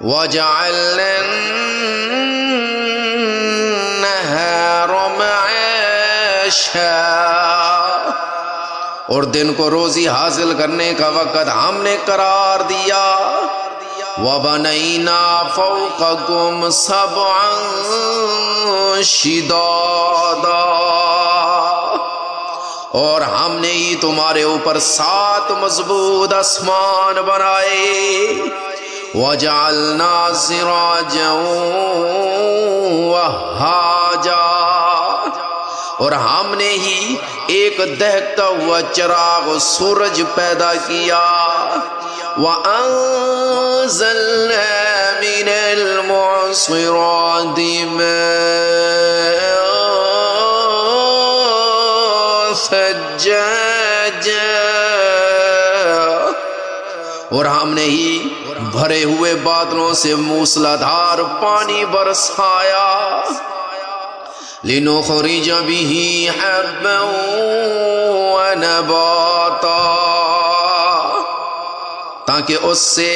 وَجَعَلْنَا النَّهَارَ مَعَاشًا، اور دن کو روزی حاصل کرنے کا وقت ہم نے قرار دیا۔ وَبَنَيْنَا فَوْقَكُمْ سَبْعًا شِدَادًا، اور ہم نے ہی تمہارے اوپر 7 مضبوط آسمان بنائے۔ وَجَعَلْنَا سِرَاجًا وَهَّاجًا، اور ہم نے ہی ایک دہکتا ہوا چراغ سورج پیدا کیا۔ وَأَنزَلْنَا مِنَ الْمُعْصِرَاتِ مَاءً ثَجَّاجًا، اور ہم نے ہی بھرے ہوئے بادلوں سے موسلادھار پانی برسایا۔ لِنُخْرِجَ بِهِ حَبًّا وَنَبَاتًا، تاکہ اس سے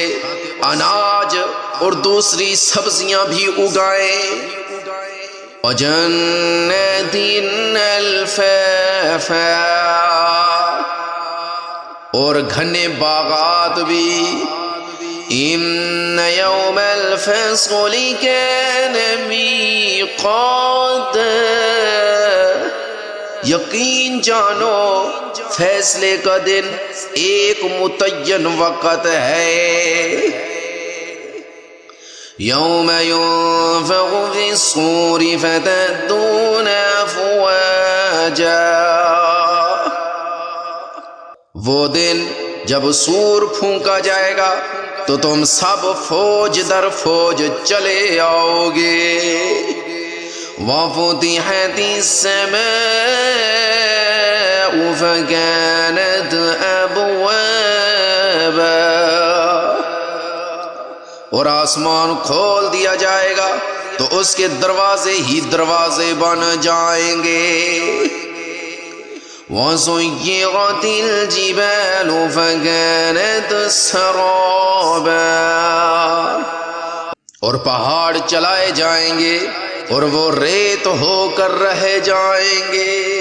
اناج اور دوسری سبزیاں بھی اگائیں۔ وَجَنَّاتٍ أَلْفَافًا، اور گھنے باغات بھی۔ إِنَّ يَوْمَ الْفَصْلِ كَانَ مِيقَاتًا، یقین جانو فیصلے کا دن ایک متعین وقت ہے۔ يَوْمَ يُنفَخُ فِي الصُّورِ فَتَأْتُونَ أَفْوَاجًا، وہ دن جب سور پھونکا جائے گا تو تم سب فوج در فوج چلے آؤ گے۔ وَفُتِحَتِ السَّمَاءُ فَكَانَتْ أَبْوَابًا، اور آسمان کھول دیا جائے گا تو اس کے دروازے ہی دروازے بن جائیں گے۔ وَسُيِّرَتِ الْجِبَالُ فَكَانَتْ سَرَابًا، اور پہاڑ چلائے جائیں گے اور وہ ریت ہو کر رہ جائیں گے۔